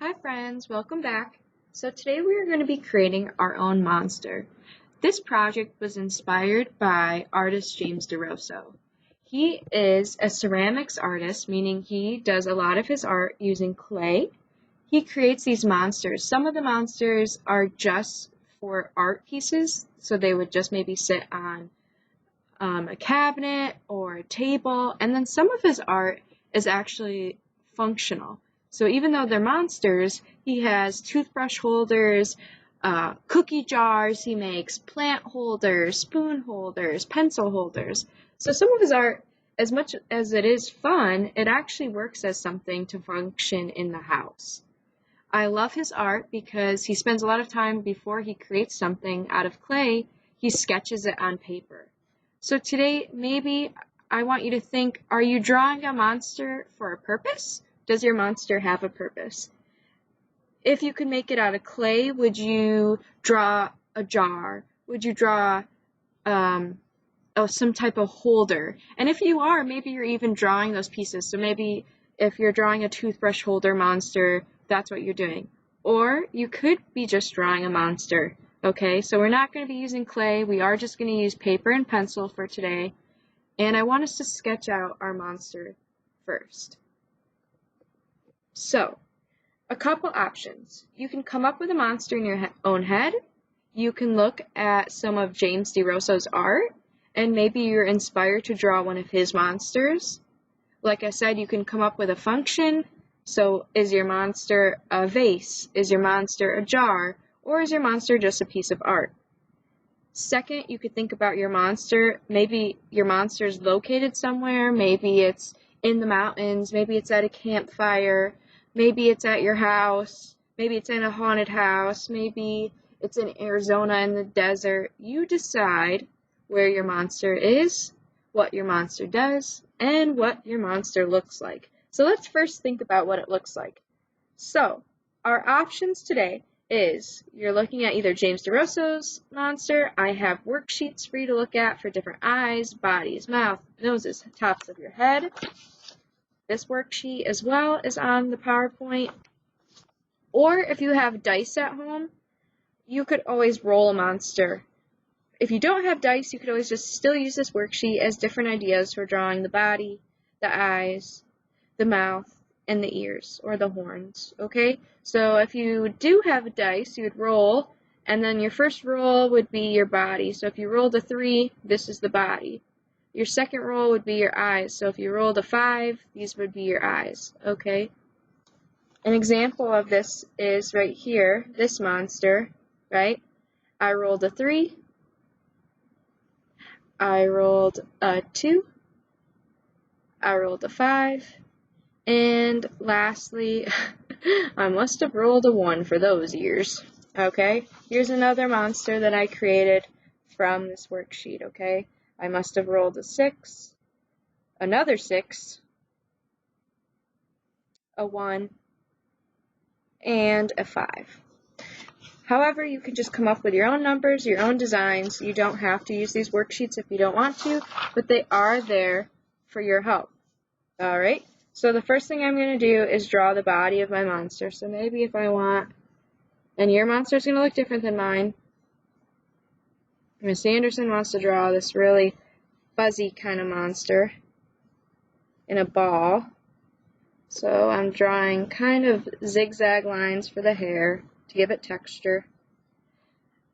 Hi friends, welcome back. So today we are going to be creating our own monster. This project was inspired by artist James DeRosso. He is a ceramics artist, meaning he does a lot of his art using clay. He creates these monsters. Some of the monsters are just for art pieces, so they would just maybe sit on a cabinet or a table, and then some of his art is actually functional. So even though they're monsters, he has toothbrush holders, cookie jars, he makes plant holders, spoon holders, pencil holders. So some of his art, as much as it is fun, it actually works as something to function in the house. I love his art because he spends a lot of time before he creates something out of clay, he sketches it on paper. So today, maybe I want you to think, are you drawing a monster for a purpose? Does your monster have a purpose? If you could make it out of clay, would you draw a jar? Would you draw some type of holder? And if you are, maybe you're even drawing those pieces. So maybe if you're drawing a toothbrush holder monster, that's what you're doing. Or you could be just drawing a monster. Okay, so we're not going to be using clay. We are just going to use paper and pencil for today. And I want us to sketch out our monster first. So, a couple options. You can come up with a monster in your own head. You can look at some of James DeRosso's art, and maybe you're inspired to draw one of his monsters. Like I said, you can come up with a function. So, is your monster a vase? Is your monster a jar? Or is your monster just a piece of art? Second, you could think about your monster. Maybe your monster is located somewhere. Maybe it's in the mountains. Maybe it's at a campfire. Maybe it's at your house. Maybe it's in a haunted house. Maybe it's in Arizona in the desert. You decide where your monster is, what your monster does, and what your monster looks like. So let's first think about what it looks like. So, our options today is you're looking at either James DeRosso's monster. I have worksheets for you to look at for different eyes, bodies, mouth, noses, tops of your head. This worksheet as well is on the PowerPoint. Or if you have dice at home, you could always roll a monster. If you don't have dice, you could always just still use this worksheet as different ideas for drawing the body, the eyes, the mouth, and the ears, or the horns, okay? So if you do have a dice, you would roll, and then your first roll would be your body. So if you rolled a 3, this is the body. Your second roll would be your eyes. So if you rolled a 5, these would be your eyes, okay? An example of this is right here, this monster, right? I rolled a 3, I rolled a 2, I rolled a 5, and lastly, I must have rolled a 1 for those ears. Okay, here's another monster that I created from this worksheet, okay? I must have rolled a 6, another 6, a 1, and a 5. However, you can just come up with your own numbers, your own designs. You don't have to use these worksheets if you don't want to, but they are there for your help. Alright, so the first thing I'm going to do is draw the body of my monster. So maybe if I want, and your monster is going to look different than mine. Miss Anderson wants to draw this really fuzzy kind of monster in a ball. So I'm drawing kind of zigzag lines for the hair to give it texture.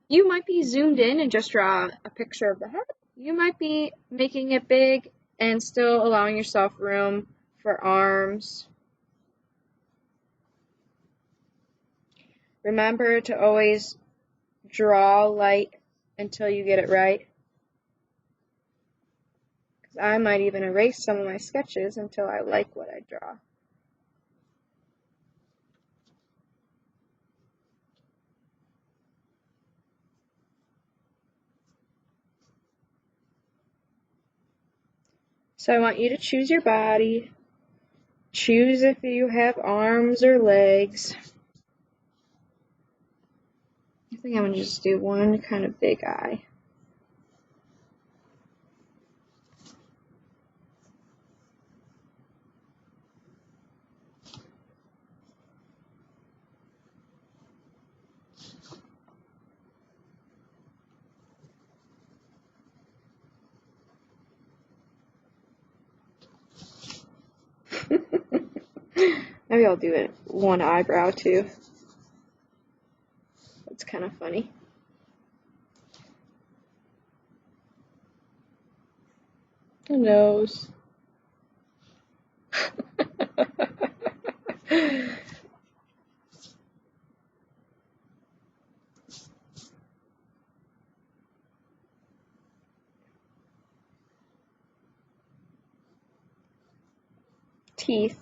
You might be zoomed in and just draw a picture of the head. You might be making it big and still allowing yourself room for arms. Remember to always draw light until you get it right. Because I might even erase some of my sketches until I like what I draw. So I want you to choose your body. Choose if you have arms or legs. I think I'm going to just do one kind of big eye. Maybe I'll do it one eyebrow too. That's kind of funny. The nose. Teeth.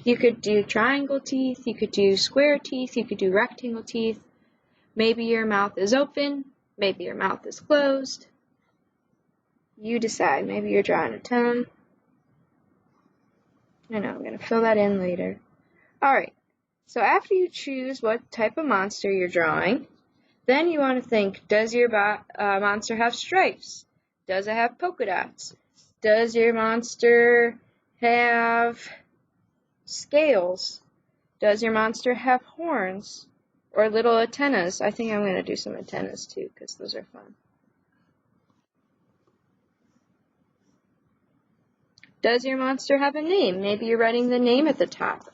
You could do triangle teeth, you could do square teeth, you could do rectangle teeth. Maybe your mouth is open, maybe your mouth is closed. You decide. Maybe you're drawing a tongue. I know, I'm going to fill that in later. Alright, so after you choose what type of monster you're drawing, then you want to think, does your monster have stripes? Does it have polka dots? Does your monster have scales? Does your monster have horns or little antennas? I think I'm going to do some antennas too because those are fun. Does your monster have a name? Maybe you're writing the name at the top.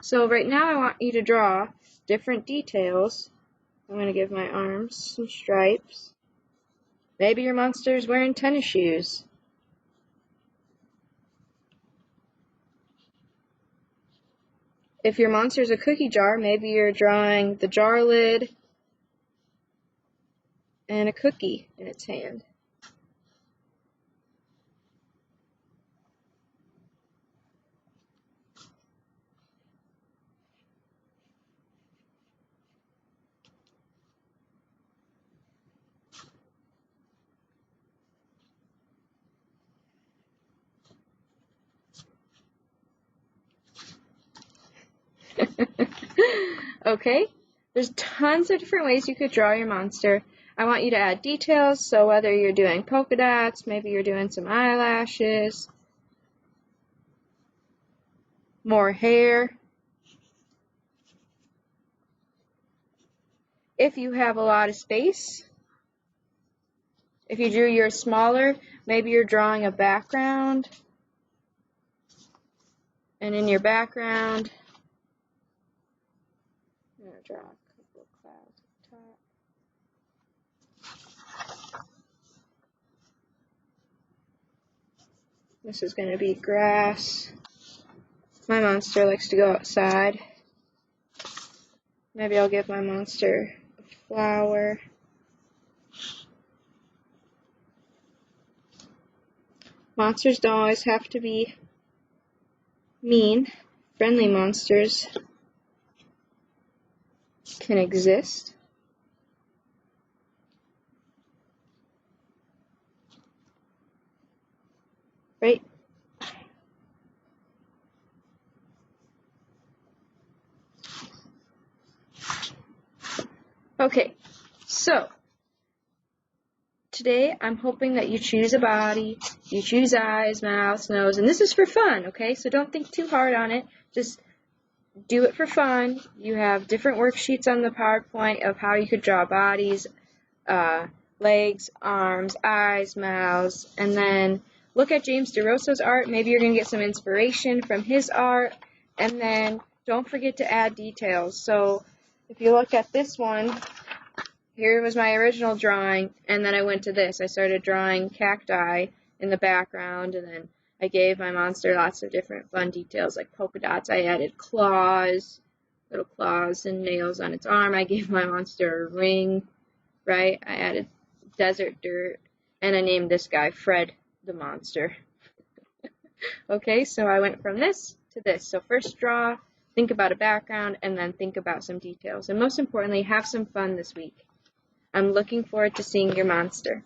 So right now I want you to draw different details. I'm going to give my arms some stripes. Maybe your monster's wearing tennis shoes. If your monster's a cookie jar, maybe you're drawing the jar lid and a cookie in its hand. Okay, there's tons of different ways you could draw your monster. I want you to add details, so whether you're doing polka dots, maybe you're doing some eyelashes, more hair. If you have a lot of space, if you drew yours smaller, maybe you're drawing a background, and in your background, I'm going to draw a couple of clouds at the top. This is going to be grass. My monster likes to go outside. Maybe I'll give my monster a flower. Monsters don't always have to be mean. Friendly monsters can exist. Right? Okay, so today I'm hoping that you choose a body, you choose eyes, mouth, nose, and this is for fun, okay? So don't think too hard on it. Just do it for fun. You have different worksheets on the PowerPoint of how you could draw bodies, legs, arms, eyes, mouths, and then look at James DeRosa's art. Maybe you're going to get some inspiration from his art, and then don't forget to add details. So if you look at this one, here was my original drawing, and then I went to this. I started drawing cacti in the background, and then I gave my monster lots of different fun details like polka dots. I added claws, little claws and nails on its arm. I gave my monster a ring, right? I added desert dirt, and I named this guy Fred the monster. Okay, so I went from this to this. So first draw, think about a background, and then think about some details. And most importantly, have some fun this week. I'm looking forward to seeing your monster.